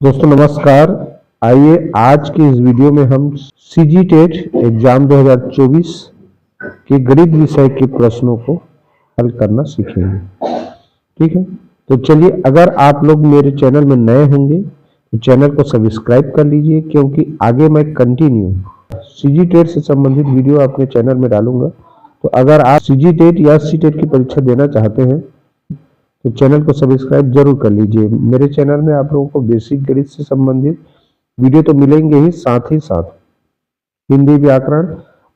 दोस्तों नमस्कार। आइए आज के इस वीडियो में हम सीजी टेट एग्जाम 2024 के गणित विषय के प्रश्नों को हल करना सीखेंगे। ठीक है, तो चलिए, अगर आप लोग मेरे चैनल में नए होंगे तो चैनल को सब्सक्राइब कर लीजिए, क्योंकि आगे मैं कंटिन्यू सीजी टेट से संबंधित वीडियो अपने चैनल में डालूंगा। तो अगर आप सीजी टेट या सी टेट की परीक्षा देना चाहते हैं तो चैनल को सब्सक्राइब जरूर कर लीजिए। मेरे चैनल में आप लोगों को बेसिक गणित से संबंधित वीडियो तो मिलेंगे ही, साथ हिंदी, व्याकरण,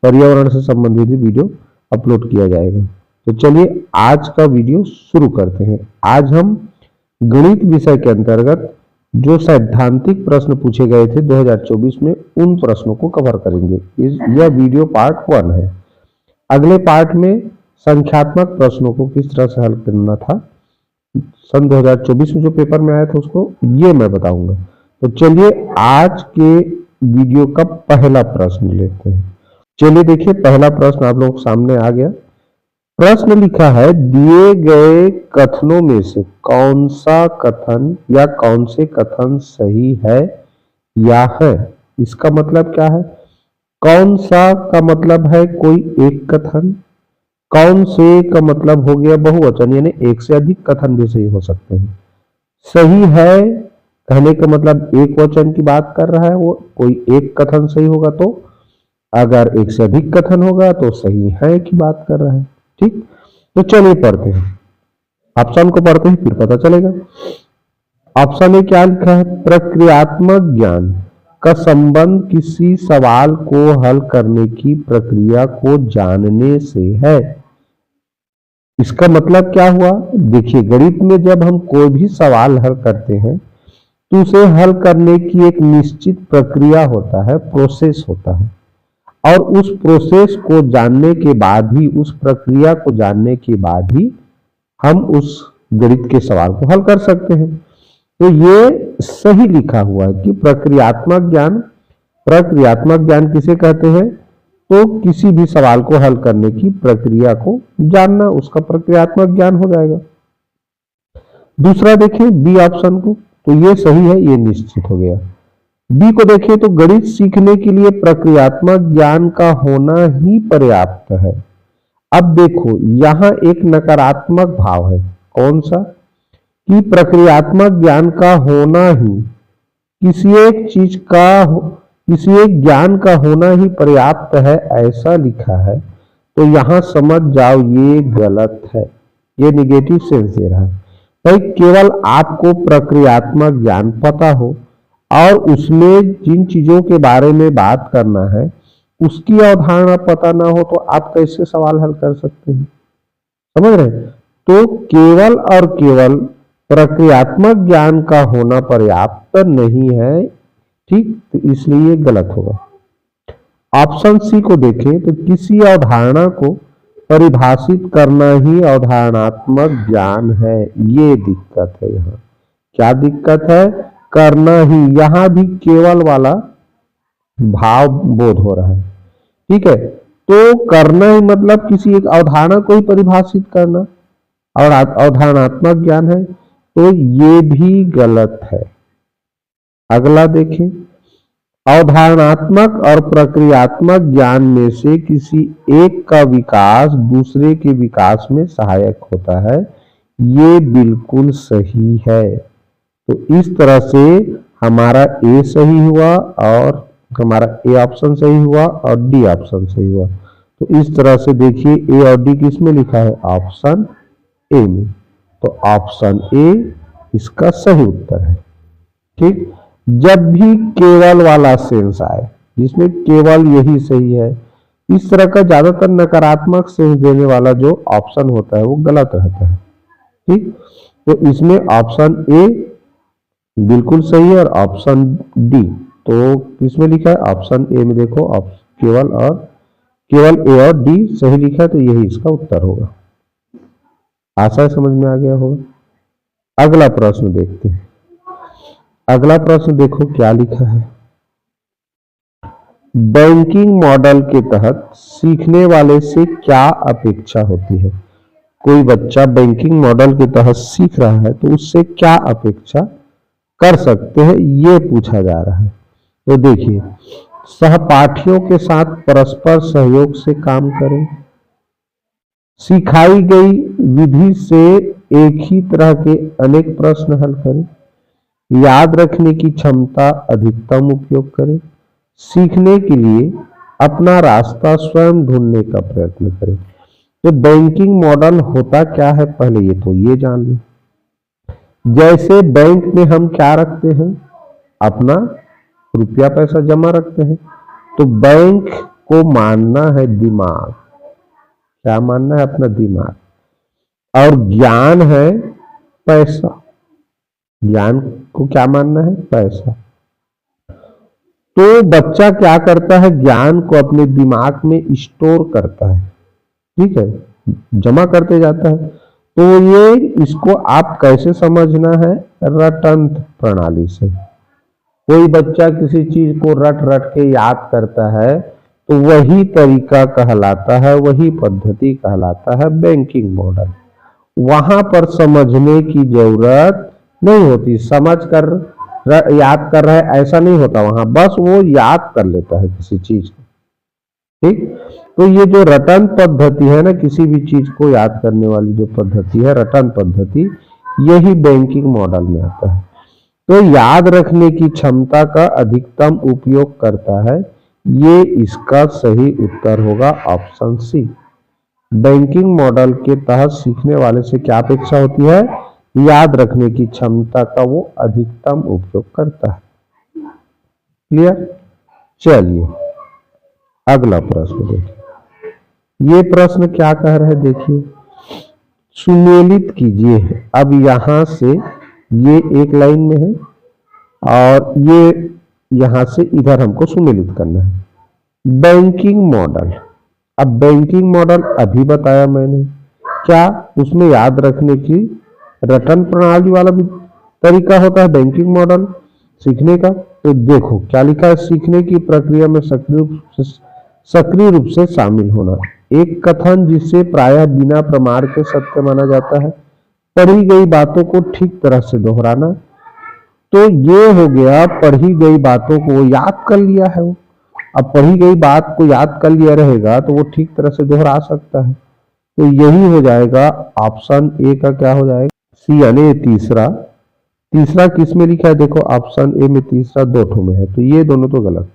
पर्यावरण से संबंधित भी वीडियो अपलोड किया जाएगा। तो चलिए आज का वीडियो शुरू करते हैं। आज हम गणित विषय के अंतर्गत जो सैद्धांतिक प्रश्न पूछे गए थे 2024 में, उन प्रश्नों को कवर करेंगे। यह वीडियो पार्ट 1 है। अगले पार्ट में संख्यात्मक प्रश्नों को किस तरह से हल करना था सन 2024 में जो पेपर में आया था, उसको ये मैं बताऊंगा। तो चलिए आज के वीडियो का पहला प्रश्न लेते हैं। चलिए देखिए, पहला प्रश्न आप लोगों के सामने आ गया। प्रश्न लिखा है, दिए गए कथनों में से कौन सा कथन या कौन से कथन सही है या है। इसका मतलब क्या है? कौन सा का मतलब है कोई एक कथन, कौन से का मतलब हो गया बहुवचन, यानी एक से अधिक कथन भी सही हो सकते हैं। सही है कहने का मतलब एक वचन की बात कर रहा है, वो कोई एक कथन सही होगा। तो अगर एक से अधिक कथन होगा तो सही है की बात कर रहा है। ठीक, तो चलिए पढ़ते हैं। ऑप्शन को पढ़ते हैं फिर पता चलेगा। ऑप्शन में क्या लिखा है? प्रक्रियात्मक ज्ञान का संबंध किसी सवाल को हल करने की प्रक्रिया को जानने से है। इसका मतलब क्या हुआ? देखिए, गणित में जब हम कोई भी सवाल हल करते हैं तो उसे हल करने की एक निश्चित प्रक्रिया होता है, प्रोसेस होता है, और उस प्रोसेस को जानने के बाद ही, उस प्रक्रिया को जानने के बाद ही हम उस गणित के सवाल को हल कर सकते हैं। तो ये सही लिखा हुआ है कि प्रक्रियात्मक ज्ञान किसे कहते हैं? तो किसी भी सवाल को हल करने की प्रक्रिया को जानना, उसका प्रक्रियात्मक ज्ञान हो जाएगा। दूसरा देखें बी ऑप्शन को, तो ये सही है, ये निश्चित हो गया। बी को देखें तो गणित सीखने के लिए प्रक्रियात्मक ज्ञान का होना ही पर्याप्त है। अब देखो, यहां एक नकारात्मक भाव है। कौन सा? कि प्रक्रियात्मक ज्ञान का होना ही, किसी एक ज्ञान का होना ही पर्याप्त है, ऐसा लिखा है। तो यहां समझ जाओ ये गलत है, ये निगेटिव सेंस दे रहा है। भाई, केवल आपको प्रक्रियात्मक ज्ञान पता हो और उसमें जिन चीजों के बारे में बात करना है उसकी अवधारणा पता ना हो, तो आप कैसे सवाल हल कर सकते हैं? समझ रहे? तो केवल और केवल प्रक्रियात्मक ज्ञान का होना पर्याप्त नहीं है। ठीक, तो इसलिए गलत होगा। ऑप्शन सी को देखें तो किसी अवधारणा को परिभाषित करना ही अवधारणात्मक ज्ञान है। ये दिक्कत है। यहाँ क्या दिक्कत है? करना ही, यहां भी केवल वाला भाव बोध हो रहा है। ठीक है, तो करना ही मतलब किसी एक अवधारणा को ही परिभाषित करना और अवधारणात्मक ज्ञान है, तो ये भी गलत है। अगला देखें, अवधारणात्मक और प्रक्रियात्मक ज्ञान में से किसी एक का विकास दूसरे के विकास में सहायक होता है। ये बिल्कुल सही है। तो इस तरह से हमारा ए सही हुआ और हमारा ए ऑप्शन सही हुआ और डी ऑप्शन सही हुआ। तो इस तरह से देखिए, ए और डी किस में लिखा है? ऑप्शन ए में। तो ऑप्शन ए इसका सही उत्तर है। ठीक, जब भी केवल वाला सेंस आए जिसमें केवल यही सही है, इस तरह का ज्यादातर नकारात्मक सेंस देने वाला जो ऑप्शन होता है वो गलत रहता है। ठीक, तो इसमें ऑप्शन ए बिल्कुल सही है और ऑप्शन डी, तो किसमें लिखा है? ऑप्शन ए में देखो, केवल ए और डी सही लिखा है, तो यही इसका उत्तर होगा। आशा समझ में आ गया होगा। अगला प्रश्न देखते हैं। अगला प्रश्न देखो क्या लिखा है। बैंकिंग मॉडल के तहत सीखने वाले से क्या अपेक्षा होती है? कोई बच्चा बैंकिंग मॉडल के तहत सीख रहा है तो उससे क्या अपेक्षा कर सकते हैं, ये पूछा जा रहा है। तो देखिए, सहपाठियों के साथ परस्पर सहयोग से काम करें, सिखाई गई विधि से एक ही तरह के अनेक प्रश्न हल करें, याद रखने की क्षमता अधिकतम उपयोग करें, सीखने के लिए अपना रास्ता स्वयं ढूंढने का प्रयत्न करें। तो बैंकिंग मॉडल होता क्या है, पहले ये जान लें। जैसे बैंक में हम क्या रखते हैं, अपना रुपया पैसा जमा रखते हैं, तो बैंक को मानना है दिमाग। क्या मानना है? अपना दिमाग। और ज्ञान है पैसा। ज्ञान को क्या मानना है? पैसा। तो बच्चा क्या करता है? ज्ञान को अपने दिमाग में स्टोर करता है, ठीक है, जमा करते जाता है। तो ये इसको आप कैसे समझना है? रटंत प्रणाली से। कोई बच्चा किसी चीज को रट रट के याद करता है तो वही तरीका कहलाता है, वही पद्धति कहलाता है बैंकिंग मॉडल। वहां पर समझने की जरूरत नहीं होती, समझ कर याद कर रहा है ऐसा नहीं होता वहां, बस वो याद कर लेता है किसी चीज को, ठीक। तो ये जो रटन पद्धति है ना, किसी भी चीज को याद करने वाली जो पद्धति है रटन पद्धति, यही बैंकिंग मॉडल में आता है। तो याद रखने की क्षमता का अधिकतम उपयोग करता है, ये इसका सही उत्तर होगा ऑप्शन सी। बैंकिंग मॉडल के तहत सीखने वाले से क्या अपेक्षा होती है? याद रखने की क्षमता का वो अधिकतम उपयोग करता है। क्लियर? चलिए अगला प्रश्न देखिए। ये प्रश्न क्या कह रहा है, देखिए, सुमेलित कीजिए। अब यहां से ये एक लाइन में है और ये यहां से इधर हमको सुमेलित करना है। बैंकिंग मॉडल, अब बैंकिंग मॉडल अभी बताया मैंने, क्या उसमें याद रखने की रटन प्रणाली वाला भी तरीका होता है बैंकिंग मॉडल सीखने का। तो देखो क्या लिखा है, सीखने की प्रक्रिया में सक्रिय रूप से शामिल होना, एक कथन जिसे प्रायः बिना प्रमाण के सत्य माना जाता है, पढ़ी गई बातों को ठीक तरह से दोहराना। तो ये हो गया, पढ़ी गई बातों को वो याद कर लिया है वो। अब पढ़ी गई बात को याद कर लिया रहेगा तो वो ठीक तरह से दोहरा सकता है। तो यही हो जाएगा ऑप्शन ए का, क्या हो जाएगा? सी, यानी तीसरा। तीसरा किस में लिखा है? देखो ऑप्शन ए में तीसरा दो ठो में है, तो ये दोनों तो गलत।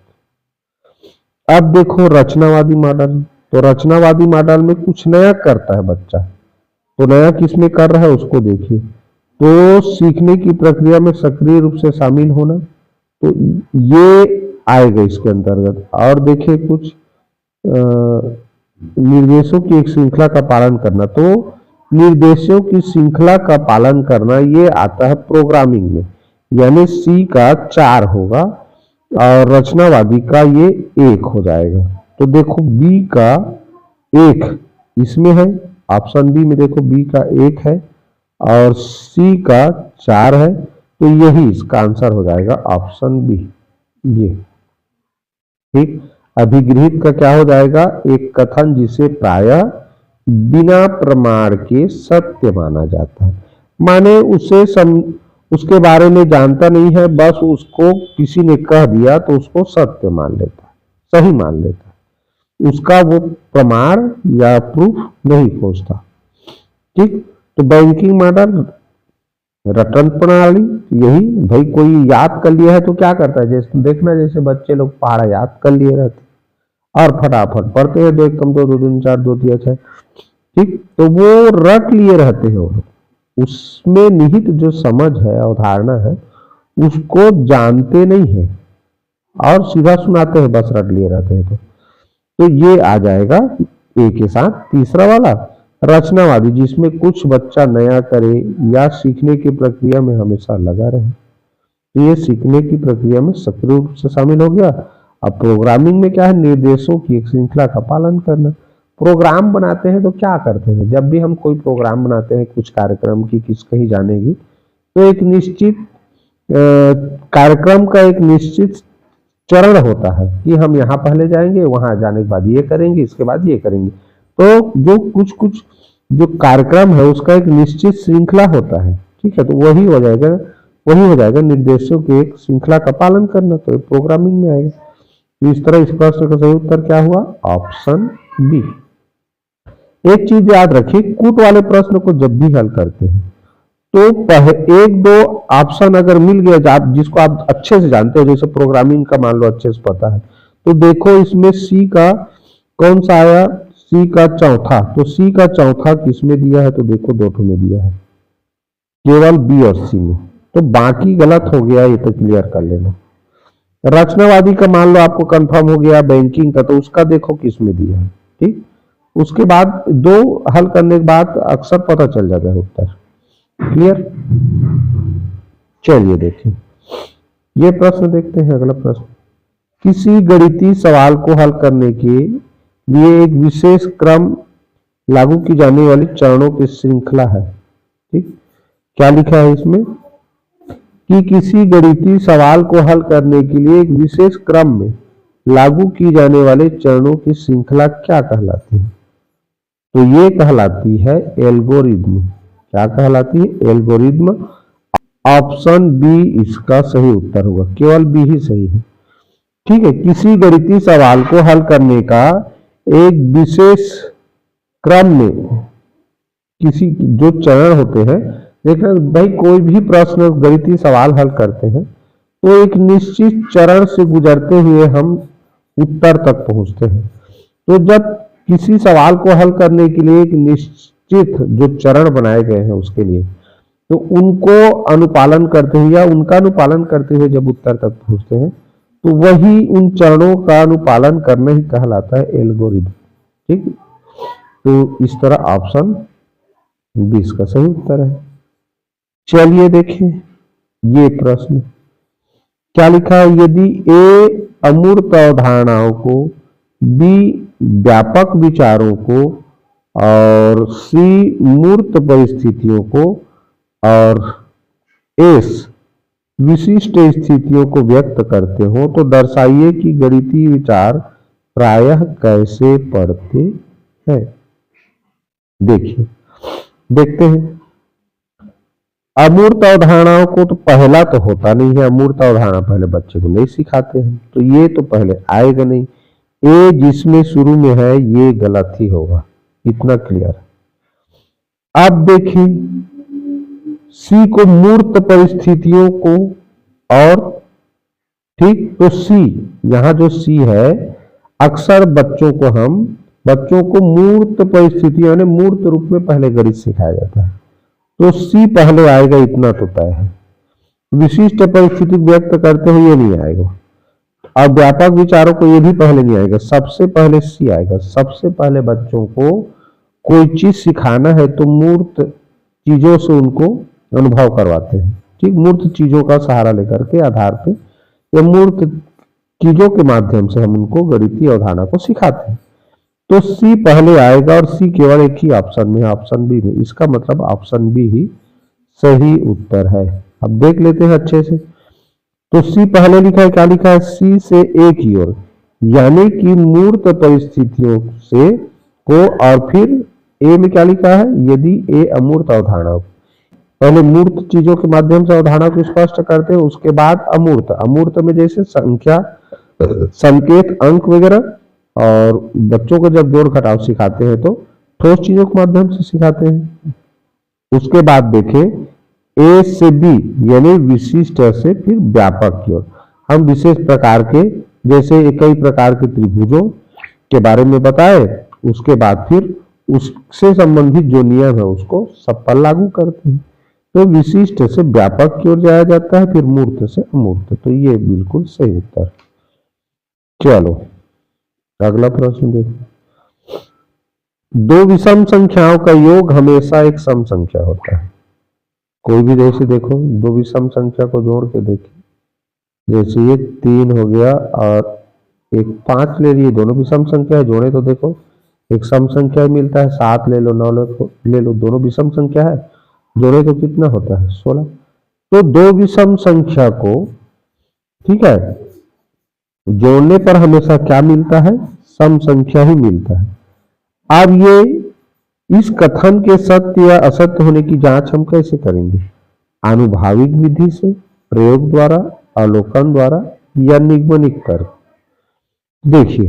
अब देखो रचनावादी मॉडल, तो रचनावादी मॉडल में कुछ नया करता है बच्चा, तो नया किस में कर रहा है उसको देखिए। तो सीखने की प्रक्रिया में सक्रिय रूप से शामिल होना, तो ये आएगा इसके अंतर्गत। और देखिए कुछ निर्देशों की एक श्रृंखला का पालन करना, तो निर्देशों की श्रृंखला का पालन करना ये आता है प्रोग्रामिंग में, यानी सी का 4 होगा और रचनावादी का ये 1 हो जाएगा। तो देखो बी का 1 इसमें है, ऑप्शन बी में देखो बी का 1 है और सी का 4 है, तो यही इसका आंसर हो जाएगा ऑप्शन बी, ये ठीक। अभिगृहित का क्या हो जाएगा? एक कथन जिसे प्रायः बिना प्रमाण के सत्य माना जाता है, माने उसके बारे में जानता नहीं है, बस उसको किसी ने कह दिया तो उसको सत्य मान लेता है, सही मान लेता है, उसका वो प्रमाण या प्रूफ नहीं खोजता, ठीक। तो बैंकिंग मॉडल रटन प्रणाली, यही भाई कोई याद कर लिया है तो क्या करता है, जैसे देखना जैसे बच्चे लोग पहाड़ा याद कर लिए रहते और फटाफट पढ़ते हैं, 2 कम 2 2 3 4 2 3 6, ठीक। तो वो रट लिए रहते हैं वो लोग, उसमें निहित जो समझ है, अवधारणा है, उसको जानते नहीं है और सीधा सुनाते हैं, बस रट लिए रहते हैं। तो ये आ जाएगा ए के साथ तीसरा वाला। रचनावादी, जिसमें कुछ बच्चा नया करे या सीखने की प्रक्रिया में हमेशा लगा रहे, तो ये सीखने की प्रक्रिया में सक्रिय रूप से शामिल हो गया। अब प्रोग्रामिंग में क्या है? निर्देशों की एक श्रृंखला का पालन करना। प्रोग्राम बनाते हैं तो क्या करते हैं, जब भी हम कोई प्रोग्राम बनाते हैं कुछ कार्यक्रम की किस कहीं जाने की, तो एक निश्चित कार्यक्रम का एक निश्चित चरण होता है कि हम यहाँ पहले जाएंगे, वहां जाने के बाद ये करेंगे, इसके बाद ये करेंगे। तो जो कुछ जो कार्यक्रम है उसका एक निश्चित श्रृंखला होता है, ठीक है। तो वही हो जाएगा वही हो जाएगा निर्देशों की एक श्रृंखला का पालन करना, तो प्रोग्रामिंग में आएगा। तो इस तरह इस प्रश्न का सही उत्तर क्या हुआ? Option B. एक चीज याद रखिए, कूट वाले प्रश्न को जब भी हल करते हैं तो एक दो ऑप्शन अगर मिल गया जिसको आप अच्छे से जानते हो, जैसे प्रोग्रामिंग का मान लो अच्छे से पता है, तो देखो इसमें सी का कौन सा आया? सी का चौथा। तो सी का चौथा किसमें दिया है? तो देखो दो ठो में दिया है, केवल बी और सी में। तो बाकी गलत हो गया, ये तो क्लियर कर लेना। रचनावादी का मान लो आपको कंफर्म हो गया, बैंकिंग का तो उसका देखो किस में दिया है। ठीक, उसके बाद दो हल करने के बाद अक्सर पता चल जाता है उत्तर। क्लियर? चलिए देखिए ये प्रश्न देखते हैं। अगला प्रश्न, किसी गणितीय सवाल को हल करने के लिए एक विशेष क्रम लागू की जाने वाली चरणों की श्रृंखला है। ठीक, क्या लिखा है इसमें कि किसी गणितीय सवाल को हल करने के लिए एक विशेष क्रम में लागू की जाने वाले चरणों की श्रृंखला क्या कहलाती है? तो ये कहलाती है एल्गोरिज्म। क्या कहलाती है? एल्गोरिज्म। ऑप्शन बी इसका सही उत्तर होगा, केवल बी ही सही है। ठीक है, किसी गणितीय सवाल को हल करने का एक विशेष क्रम में किसी जो चरण होते हैं, देखना भाई कोई भी प्रश्न गणितीय सवाल हल करते हैं तो एक निश्चित चरण से गुजरते हुए हम उत्तर तक पहुंचते हैं। तो जब किसी सवाल को हल करने के लिए एक निश्चित जो चरण बनाए गए हैं उसके लिए, तो उनको अनुपालन करते हुए या उनका अनुपालन करते हुए जब उत्तर तक पहुंचते हैं तो वही उन चरणों का अनुपालन करना ही कहलाता है एल्गोरिथम। ठीक, तो इस तरह ऑप्शन 20 का सही उत्तर है। चलिए देखें ये प्रश्न क्या लिखा है। यदि ए अमूर्त अवधारणाओं को, बी व्यापक विचारों को और सी मूर्त परिस्थितियों को और एस विशिष्ट स्थितियों को व्यक्त करते हो, तो दर्शाइए कि गणितीय विचार प्रायः कैसे पढ़ते हैं। देखिए देखते हैं। अमूर्त अवधारणाओं को तो पहला तो होता नहीं है, अमूर्त अवधारणा पहले बच्चे को नहीं सिखाते हैं, तो ये तो पहले आएगा नहीं। ए जिसमें शुरू में है ये गलत ही होगा, इतना क्लियर। अब देखिए सी को मूर्त परिस्थितियों को और ठीक, तो सी यहां जो सी है अक्सर बच्चों को मूर्त परिस्थितियों यानी मूर्त रूप में पहले गणित सिखाया जाता है, तो सी पहले आएगा, इतना तो तय है। विशिष्ट परिस्थिति व्यक्त करते हुए ये नहीं आएगा। अब व्यापक विचारों को ये भी पहले नहीं आएगा, सबसे पहले सी आएगा। सबसे पहले बच्चों को कोई चीज सिखाना है तो मूर्त चीजों से उनको अनुभव करवाते हैं। ठीक, मूर्त चीजों का सहारा लेकर के आधार पे या मूर्त चीजों के माध्यम से हम उनको गणितीय अवधारणा को सिखाते हैं। तो सी पहले आएगा और सी केवल एक ही ऑप्शन में, ऑप्शन बी में। इसका मतलब ऑप्शन बी ही सही उत्तर है। अब देख लेते हैं अच्छे से। तो सी पहले लिखा है, क्या लिखा है? सी से ए की ओर, यानी कि मूर्त परिस्थितियों से को, और फिर ए में क्या लिखा है? यदि ए अमूर्त अवधारणा। पहले मूर्त चीजों के माध्यम से अवधारणा को स्पष्ट करते हैं, उसके बाद अमूर्त। अमूर्त में जैसे संख्या, संकेत, अंक वगैरह, और बच्चों को जब जोड़ घटाव सिखाते हैं तो ठोस चीजों के माध्यम से सिखाते हैं। उसके बाद देखें ए से बी यानी विशिष्ट से फिर व्यापक की ओर, हम विशेष प्रकार के जैसे कई प्रकार के त्रिभुजों के बारे में बताए, उसके बाद फिर उससे संबंधित जो नियम है उसको सब पर लागू करते हैं। तो विशिष्ट से व्यापक की ओर जाया जाता है, फिर मूर्त से अमूर्त। तो ये बिल्कुल सही उत्तर। चलो अगला प्रश्न देखो। दो विषम संख्याओं का योग हमेशा एक सम संख्या होता है। कोई भी जैसे देखो दो विषम संख्या को जोड़ के देखिए, जैसे ये 3 हो गया और एक 5 ले लिए, दोनों विषम संख्या है, जोड़े तो देखो एक सम संख्या मिलता है। 7 ले लो, 9 ले लो, दोनों विषम संख्या है, जोड़े तो कितना होता है? 16। तो दो विषम संख्या को ठीक है जोड़ने पर हमेशा क्या मिलता है? सम संख्या ही मिलता है। अब ये इस कथन के सत्य या असत्य होने की जांच हम कैसे करेंगे? आनुभाविक विधि से, प्रयोग द्वारा, अवलोकन द्वारा या निगमनिक तर्क। देखिए,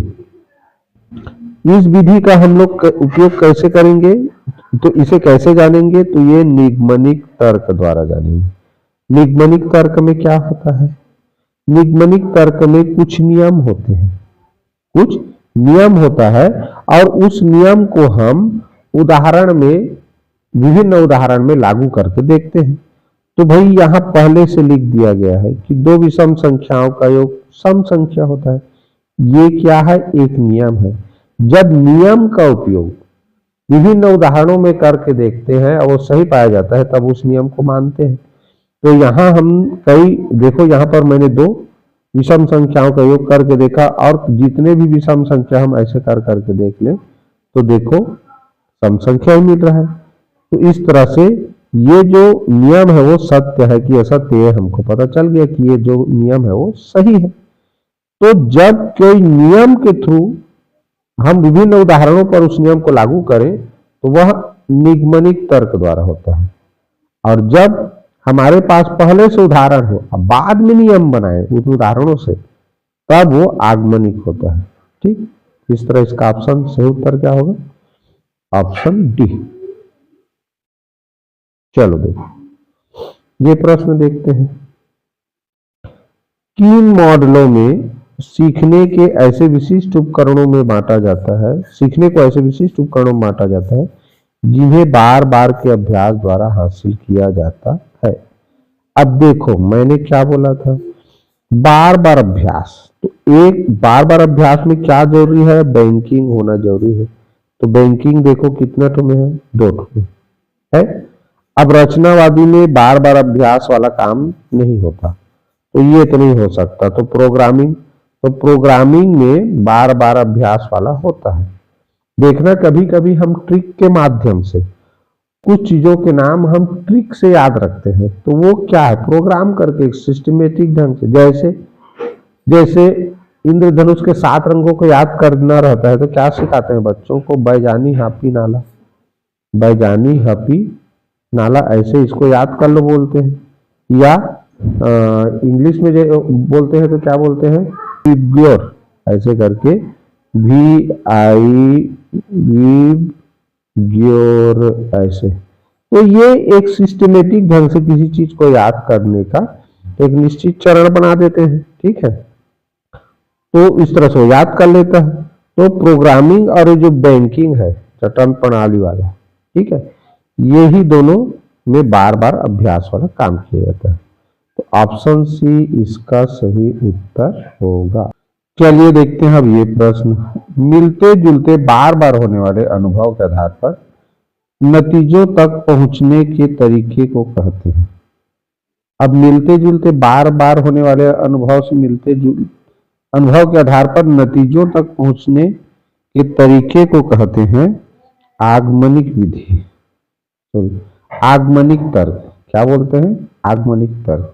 इस विधि का हम लोग उपयोग कैसे करेंगे, तो इसे कैसे जानेंगे, तो ये निगमनिक तर्क द्वारा जानेंगे। निगमनिक तर्क में क्या होता है, निगमनिक तर्क में कुछ नियम होते हैं, कुछ नियम होता है, और उस नियम को हम उदाहरण में, विभिन्न उदाहरण में लागू करके देखते हैं। तो भाई यहां पहले से लिख दिया गया है कि दो विषम संख्याओं का योग सम संख्या होता है। ये क्या है, एक नियम है। जब नियम का उपयोग विभिन्न उदाहरणों में करके देखते हैं और वो सही पाया जाता है, तब उस नियम को मानते हैं। तो यहां हम कई, देखो यहां पर मैंने दो विषम संख्याओं का योग करके देखा, और जितने भी विषम संख्या हम ऐसे कर करके देख लें तो देखो सम संख्या ही मिल रहा है। तो इस तरह से ये जो नियम है वो सत्य है कि असत्य है, हमको पता चल गया कि ये जो नियम है वो सही है। तो जब कोई नियम के थ्रू हम विभिन्न उदाहरणों पर उस नियम को लागू करें तो वह निगमनिक तर्क द्वारा होता है। और जब हमारे पास पहले से उदाहरण हो, अब बाद में नियम बनाए उन उदाहरणों से, तब वो आगमनिक होता है। ठीक, इस तरह इसका ऑप्शन सही उत्तर क्या होगा, ऑप्शन डी। चलो देखो ये प्रश्न देखते हैं। किन मॉडलों में सीखने के ऐसे विशिष्ट उपकरणों में बांटा जाता है, सीखने को ऐसे विशिष्ट उपकरणों में बांटा जाता है जिन्हें बार बार के अभ्यास द्वारा हासिल किया जाता है। अब देखो मैंने क्या बोला था, बार बार अभ्यास। तो एक बार बार अभ्यास में क्या जरूरी है, बैंकिंग होना जरूरी है। तो बैंकिंग देखो कितना टो में है, 2 टो में है। अब रचनावादी में बार बार अभ्यास वाला काम नहीं होता, तो ये तो नहीं हो सकता। तो प्रोग्रामिंग में बार बार अभ्यास वाला होता है। देखना कभी कभी हम ट्रिक के माध्यम से कुछ चीजों के नाम हम ट्रिक से याद रखते हैं, तो वो क्या है, प्रोग्राम करके सिस्टमेटिक ढंग से। जैसे इंद्रधनुष के 7 रंगों को याद करना रहता है, तो क्या सिखाते हैं बच्चों को, बैजानी हापी नाला, बैजानी हापी नाला, ऐसे इसको याद कर लो बोलते हैं। या इंग्लिश में जो बोलते हैं तो क्या बोलते हैं, विब्योर, ऐसे करके ग्योर, ऐसे। तो ये एक सिस्टमेटिक ढंग से किसी चीज को याद करने का एक निश्चित चरण बना देते हैं। ठीक है, तो इस तरह से याद कर लेता है। तो प्रोग्रामिंग और जो बैंकिंग है चटन प्रणाली वाला, ठीक है, ये ही दोनों में बार बार अभ्यास वाला काम किया जाता है। तो ऑप्शन सी इसका सही उत्तर होगा। चलिए देखते हैं अब ये प्रश्न, मिलते जुलते बार बार होने वाले अनुभव के आधार पर नतीजों तक पहुंचने के तरीके को कहते हैं। अब मिलते जुलते बार बार होने वाले अनुभव से मिलते जुलते अनुभव के आधार पर नतीजों तक पहुंचने के तरीके को कहते हैं आगमनिक विधि, आगमनिक तर्क। क्या बोलते हैं, आगमनिक तर्क।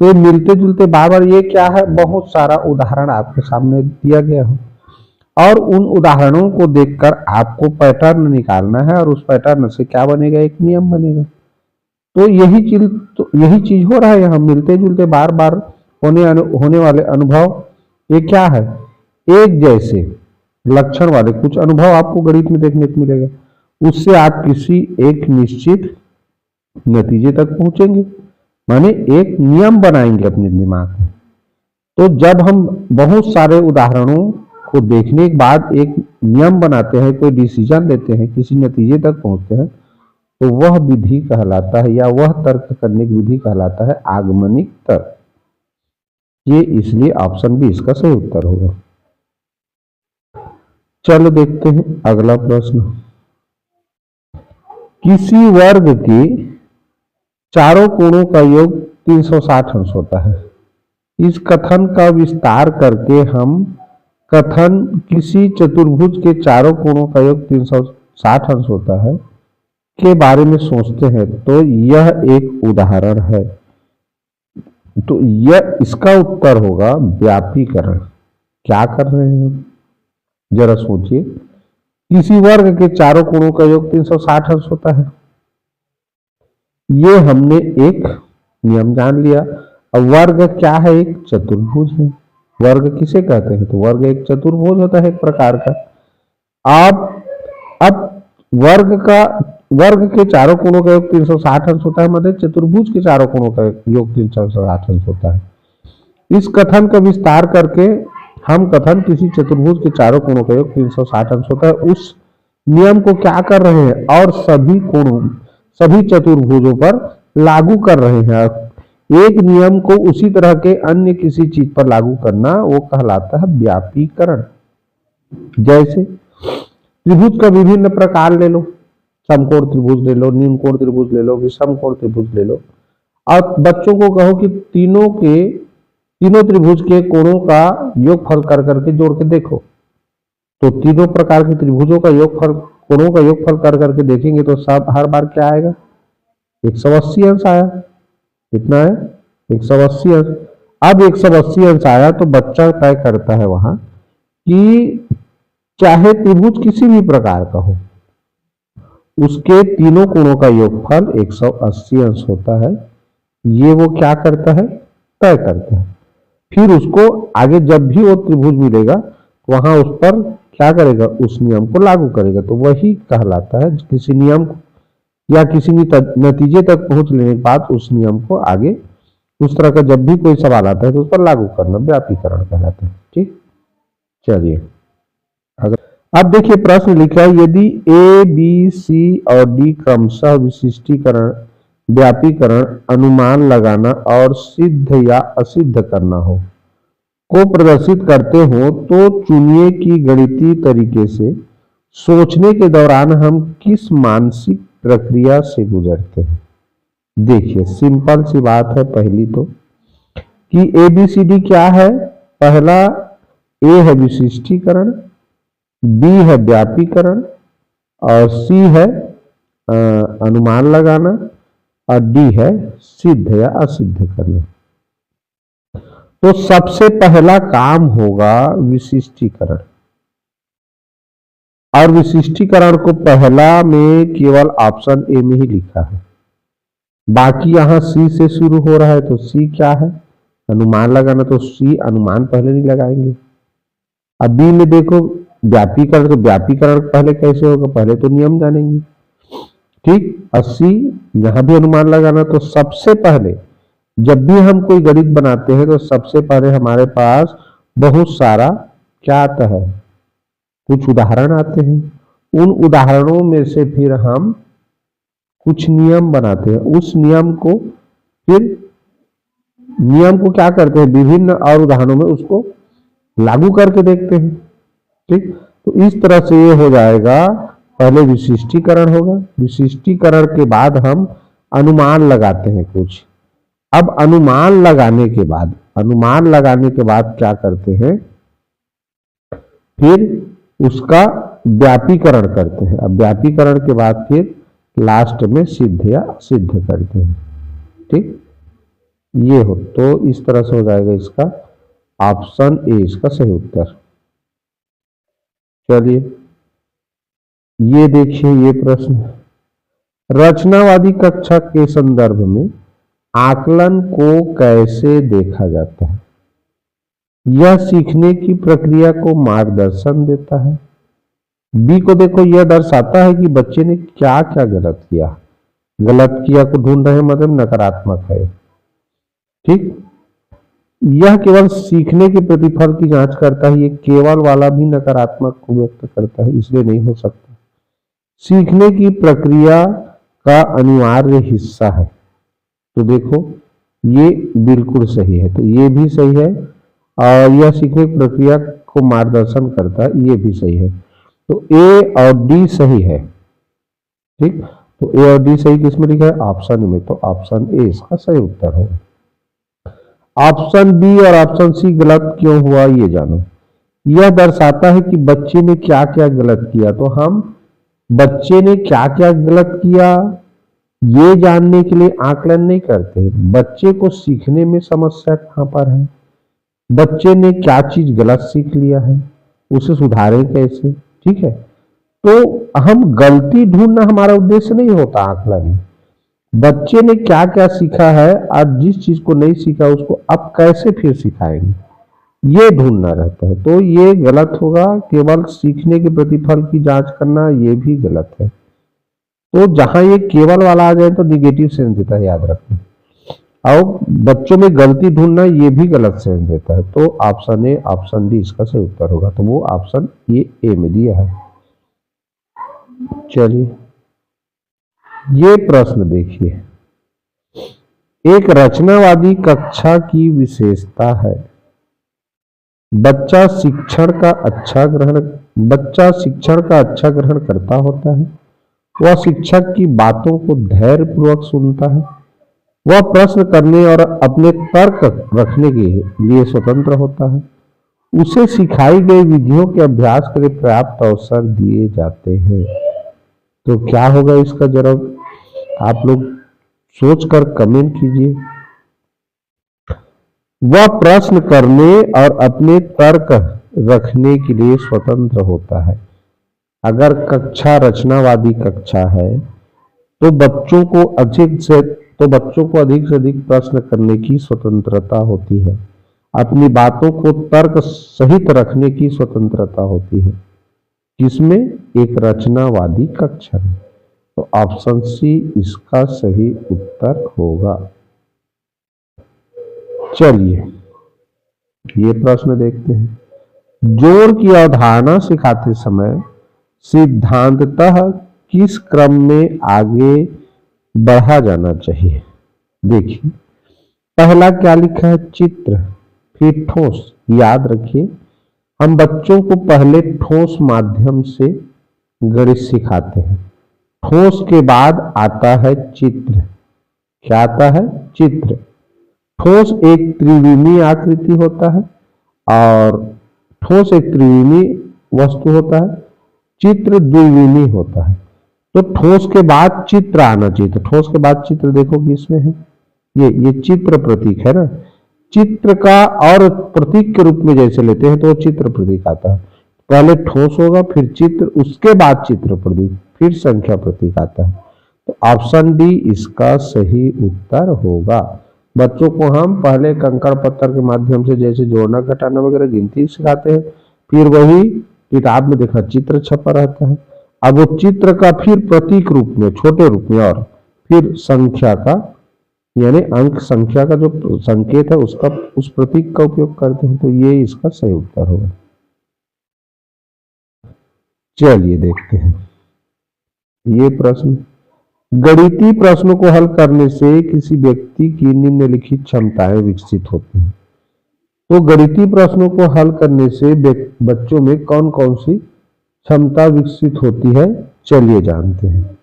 तो मिलते जुलते बार बार, ये क्या है, बहुत सारा उदाहरण आपके सामने दिया गया हो और उन उदाहरणों को देखकर आपको पैटर्न निकालना है और उस पैटर्न से क्या बनेगा, एक नियम बनेगा। तो यही चीज हो रहा है यहाँ। मिलते जुलते बार बार होने वाले अनुभव, ये क्या है, एक जैसे लक्षण वाले कुछ अनुभव आपको गणित में देखने को मिलेगा। उससे आप किसी एक निश्चित नतीजे तक पहुंचेंगे, माने एक नियम बनाएंगे अपने दिमाग में। तो जब हम बहुत सारे उदाहरणों को देखने के बाद एक नियम बनाते हैं, कोई डिसीजन लेते हैं, किसी नतीजे तक पहुंचते हैं, तो वह विधि कहलाता है, या वह तर्क करने की विधि कहलाता है आगमनिक तर्क। ये इसलिए ऑप्शन बी इसका सही उत्तर होगा। चलो देखते हैं अगला प्रश्न। किसी वर्ग के चारों कोणों का योग 360 अंश होता है। इस कथन का विस्तार करके हम कथन किसी चतुर्भुज के चारों कोणों का योग 360 अंश होता है के बारे में सोचते हैं, तो यह एक उदाहरण है। तो यह इसका उत्तर होगा व्यापीकरण। क्या कर रहे हैं हम, जरा सोचिए। किसी वर्ग के चारों कोणों का योग 360 अंश होता है, ये हमने एक नियम जान लिया। अब वर्ग क्या है? एक चतुर्भुज है। वर्ग किसे कहते हैं? तो वर्ग एक चतुर्भुज होता है एक प्रकार का। आप अब वर्ग के चारों कोणों का योग 360 अंश होता है, मतलब चतुर्भुज के चारों कोणों का योग 360 अंश होता है। इस कथन का विस्तार करके हम कथन किसी चतुर्भुज के चारों कोणों का योग 360 अंश होता है, उस नियम को क्या कर रहे हैं और सभी कोणों सभी चतुर्भुजों पर लागू कर रहे हैं। एक नियम को उसी तरह के अन्य किसी चीज पर लागू करना वो कहलाता है व्यापीकरण। जैसे त्रिभुज का विभिन्न प्रकार ले लो, समकोण त्रिभुज ले लो, निम्न कोण त्रिभुज ले लो, विषम कोण त्रिभुज ले लो, और बच्चों को कहो कि तीनों त्रिभुज के कोणों का योगफल कर करके जोड़ के देखो, तो तीनों प्रकार के त्रिभुजों का योगफल कोणों का योगफल कर करके देखेंगे तो सब हर बार क्या आएगा? 180 अंश आया। कितना है? 180 अंश। अब 180 अंश आया तो बच्चा तय करता है वहां कि चाहे त्रिभुज किसी भी प्रकार का हो, उसके तीनों कोणों का योगफल 180 अंश होता है। ये वो क्या करता है? तय करता है। फिर उसको आगे जब भी वो त्रिभुज मिलेगा वहां उस पर क्या करेगा? उस नियम को लागू करेगा। तो वही कहलाता है किसी नियम को या किसी नतीजे तक पहुंच लेने के बाद उस नियम को आगे उस तरह का जब भी कोई सवाल आता है तो उस पर लागू करना व्यापीकरण कहलाता है। ठीक, चलिए अब देखिए प्रश्न लिखा है, यदि ए बी सी और डी क्रमशः विशिष्टीकरण, व्यापीकरण, अनुमान लगाना और सिद्ध या असिद्ध करना हो को प्रदर्शित करते हो तो चुनिए कि गणितीय तरीके से सोचने के दौरान हम किस मानसिक प्रक्रिया से गुजरते हैं। देखिए सिंपल सी बात है। पहली तो कि ए बी सी डी क्या है? पहला ए है विशिष्टीकरण, बी है व्यापीकरण और सी है अनुमान लगाना और डी है सिद्ध या असिद्ध करना। तो सबसे पहला काम होगा विशिष्टीकरण, और विशिष्टीकरण को पहला में केवल ऑप्शन ए में ही लिखा है, बाकी यहां सी से शुरू हो रहा है। तो सी क्या है? अनुमान लगाना, तो सी अनुमान पहले नहीं लगाएंगे। अब बी में देखो व्यापीकरण, तो व्यापीकरण पहले कैसे होगा? पहले तो नियम जानेंगे। ठीक, 80 यहां भी अनुमान लगाना। तो सबसे पहले जब भी हम कोई गणित बनाते हैं तो सबसे पहले हमारे पास बहुत सारा क्या आता है? कुछ उदाहरण आते हैं। उन उदाहरणों में से फिर हम कुछ नियम बनाते हैं। उस नियम को क्या करते हैं? विभिन्न और उदाहरणों में उसको लागू करके देखते हैं। ठीक, तो इस तरह से ये हो जाएगा। पहले विशिष्टीकरण होगा, विशिष्टीकरण के बाद हम अनुमान लगाते हैं कुछ। अब अनुमान लगाने के बाद क्या करते हैं? फिर उसका व्यापीकरण करते हैं। अब व्यापीकरण के बाद फिर लास्ट में सिद्ध या असिद्ध करते हैं। ठीक, ये हो तो इस तरह से हो जाएगा इसका ऑप्शन ए इसका सही उत्तर। चलिए ये देखिए ये प्रश्न, रचनावादी कक्षा के संदर्भ में आकलन को कैसे देखा जाता है? यह सीखने की प्रक्रिया को मार्गदर्शन देता है। बी को देखो, यह दर्शाता है कि बच्चे ने क्या क्या गलत किया। गलत किया को ढूंढ रहे मतलब नकारात्मक है। ठीक, यह केवल सीखने के प्रतिफल की जांच करता है। ये केवल वाला भी नकारात्मक को व्यक्त करता है, इसलिए नहीं हो सकता। सीखने की प्रक्रिया का अनिवार्य हिस्सा है। तो देखो ये बिल्कुल सही है, तो ये भी सही है। और यह सीखने की प्रक्रिया को मार्गदर्शन करता है, ये भी सही है। तो ए और डी सही है। ठीक, तो ए और डी सही किसमें लिखा है? ऑप्शन में। तो ऑप्शन ए इसका सही उत्तर होगा। ऑप्शन बी और ऑप्शन सी गलत क्यों हुआ ये जानो। यह दर्शाता है कि बच्चे ने क्या क्या गलत किया। तो हम बच्चे ने क्या क्या गलत किया ये जानने के लिए आकलन नहीं करते। बच्चे को सीखने में समस्या कहां पर है, बच्चे ने क्या चीज गलत सीख लिया है, उसे सुधारें कैसे। ठीक है, तो हम गलती ढूंढना हमारा उद्देश्य नहीं होता आकलन में। बच्चे ने क्या क्या सीखा है और जिस चीज को नहीं सीखा उसको अब कैसे फिर सिखाएंगे, ये ढूंढना रहता है। तो ये गलत होगा। केवल सीखने के प्रतिफल की जांच करना ये भी गलत है। तो जहां ये केवल वाला आ जाए तो निगेटिव सेंस देता है, याद रखना। और बच्चों में गलती ढूंढना ये भी गलत सेंस देता है। तो ऑप्शन ए, ऑप्शन डी इसका सही उत्तर होगा। तो वो ऑप्शन ये ए में दिया है। चलिए ये प्रश्न देखिए, एक रचनावादी कक्षा की विशेषता है। बच्चा शिक्षण का अच्छा ग्रहण करता होता है। वह शिक्षक की बातों को धैर्य पूर्वक सुनता है। वह प्रश्न करने और अपने तर्क रखने के लिए स्वतंत्र होता है। उसे सिखाई गई विधियों के अभ्यास के लिए पर्याप्त अवसर दिए जाते हैं। तो क्या होगा इसका, जरा आप लोग सोचकर कमेंट कीजिए। वह प्रश्न करने और अपने तर्क रखने के लिए स्वतंत्र होता है। अगर कक्षा रचनावादी कक्षा है तो बच्चों को अधिक से अधिक प्रश्न करने की स्वतंत्रता होती है। अपनी बातों को तर्क सहित रखने की स्वतंत्रता होती है। किसमें? एक रचनावादी कक्षा में। तो ऑप्शन सी इसका सही उत्तर होगा। चलिए ये प्रश्न देखते हैं। जोड़ की अवधारणा सिखाते समय सिद्धांततः किस क्रम में आगे बढ़ा जाना चाहिए? देखिए पहला क्या लिखा है, चित्र, फिर ठोस। याद रखिए हम बच्चों को पहले ठोस माध्यम से गणित सिखाते हैं। ठोस के बाद आता है चित्र। क्या आता है? चित्र। ठोस एक त्रिविमीय आकृति होता है और ठोस एक त्रिविमीय वस्तु होता है, चित्र द्विविमीय होता है। तो ठोस के बाद चित्र आना चाहिए। तो ठोस के बाद चित्र देखो कि इसमें है ये चित्र प्रतीक है ना। चित्र का और प्रतीक के रूप में जैसे लेते हैं तो चित्र प्रतीक आता है। पहले ठोस होगा, फिर चित्र, उसके बाद चित्र प्रतीक, फिर संख्या प्रतीक आता है। तो ऑप्शन डी इसका सही उत्तर होगा। बच्चों को हम पहले कंकड़ पत्थर के माध्यम से जैसे जोड़ना घटाना वगैरह गिनती सिखाते हैं, फिर वही किताब में देखा चित्र छपा रहता है। अब वो चित्र का फिर प्रतीक रूप में, छोटे रूप में, और फिर संख्या का यानी अंक संख्या का जो संकेत है उसका, उस प्रतीक का उपयोग करते हैं। तो ये इसका सही उत्तर होगा। चलिए देखते हैं ये प्रश्न। गणितीय प्रश्नों को हल करने से किसी व्यक्ति की निम्नलिखित क्षमताएं विकसित होती हैं। तो गणितीय प्रश्नों को हल करने से बच्चों में कौन कौन सी क्षमता विकसित होती है, चलिए जानते हैं।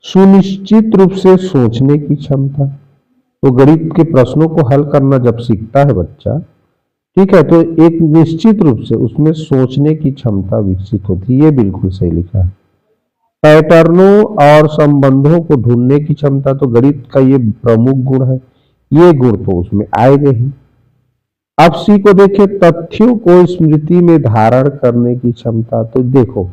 सुनिश्चित रूप से सोचने की क्षमता। तो गणित के प्रश्नों को हल करना जब सीखता है बच्चा, ठीक है, तो एक निश्चित रूप से उसमें सोचने की क्षमता विकसित होती है। ये बिल्कुल सही लिखा है। पैटर्नों और संबंधों को ढूंढने की क्षमता, तो गणित का ये प्रमुख गुण है। ये गुण तो उसमें आएगा ही। अब सी को देखिए, तथ्यों को स्मृति में धारण करने की क्षमता। तो देखो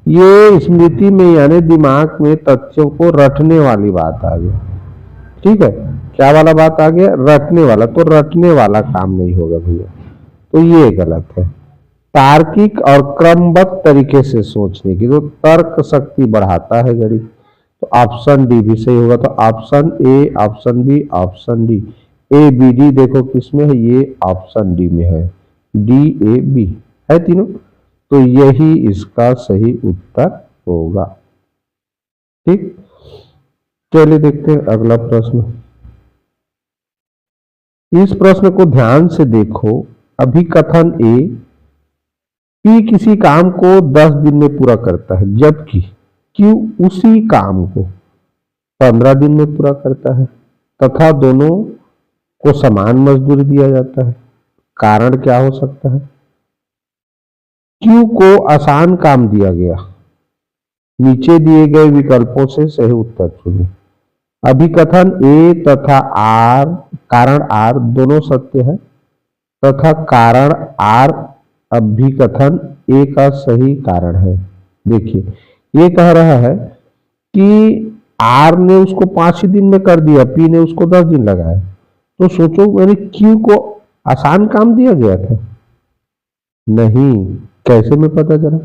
ये स्मृति में यानी दिमाग में तथ्यों को रटने वाली बात आ गई। ठीक है, क्या वाला बात आ गया? रटने वाला। तो रटने वाला काम नहीं होगा भैया, तो ये गलत है। तार्किक और क्रमबद्ध तरीके से सोचने की, तो तर्क शक्ति बढ़ाता है गणित। तो ऑप्शन डी भी सही होगा। तो option A, option B, option D, A B D देखो किसमें है, ये ऑप्शन डी में है। डी ए बी है तीनों। तो यही इसका सही उत्तर होगा। ठीक, चलिए देखते हैं अगला प्रश्न। इस प्रश्न को ध्यान से देखो। अभिकथन ए, पी किसी काम को 10 दिन में पूरा करता है जबकि क्यू उसी काम को 15 दिन में पूरा करता है तथा दोनों को समान मजदूरी दिया जाता है। कारण क्या हो सकता है? क्यू को आसान काम दिया गया। नीचे दिए गए विकल्पों से सही उत्तर चुनें। अभिकथन ए तथा आर, कारण आर दोनों सत्य है तथा कारण आर अभिकथन ए का सही कारण है। देखिए ये कह रहा है कि आर ने उसको 5 ही दिन में कर दिया, पी ने उसको 10 दिन लगाया, तो सोचो मैंने क्यू को आसान काम दिया गया था? नहीं। कैसे में पता चला?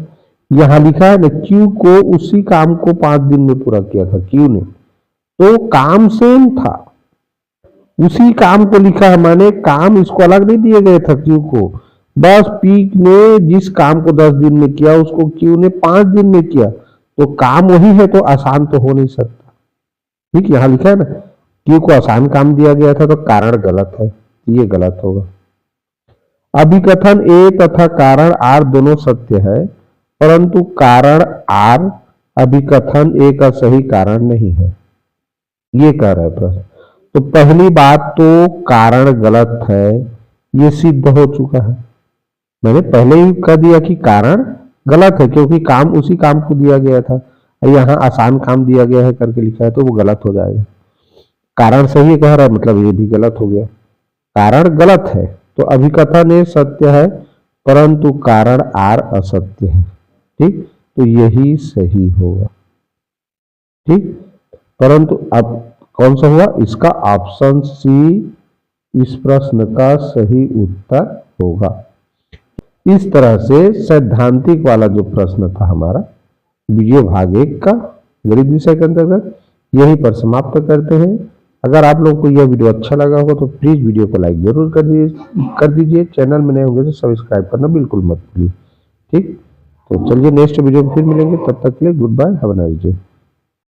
यहां लिखा है ना, क्यू को उसी काम को 5 दिन में पूरा किया था क्यू ने, तो काम सेम था, उसी काम को लिखा है, माने काम इसको अलग नहीं दिए गए था क्यू को, बस पी ने जिस काम को 10 दिन में किया उसको क्यू ने 5 दिन में किया, तो काम वही है, तो आसान तो हो नहीं सकता। ठीक, यहां लिखा है ना, क्यू को आसान काम दिया गया था, तो कारण गलत है, ये गलत होगा। अभिकथन ए तथा कारण आर दोनों सत्य है, परंतु कारण आर अभिकथन ए का सही कारण नहीं है, ये कह रहा है प्रश्न। तो पहली बात तो कारण गलत है, ये सिद्ध हो चुका है, मैंने पहले ही कह दिया कि कारण गलत है, क्योंकि काम उसी काम को दिया गया था, यहाँ आसान काम दिया गया है करके लिखा है, तो वो गलत हो जाएगा। कारण सही कह रहा है, मतलब ये भी गलत हो गया, कारण गलत है, तो अभिकथन ए सत्य है, परंतु कारण आर असत्य है। ठीक, तो यही सही होगा। ठीक, परंतु अब कौन सा हुआ? इसका ऑप्शन सी इस प्रश्न का सही उत्तर होगा। इस तरह से सैद्धांतिक वाला जो प्रश्न था हमारा वीडियो भाग 1 का गणित विषय के अंतर्गत, यहीं पर समाप्त करते हैं। अगर आप लोगों को यह वीडियो अच्छा लगा हो तो प्लीज वीडियो को लाइक जरूर कर दीजिए। चैनल में नए होंगे तो सब्सक्राइब करना बिल्कुल मत भूलिए। ठीक, तो चलिए नेक्स्ट वीडियो में फिर मिलेंगे, तब तक के लिए good bye, have a nice day.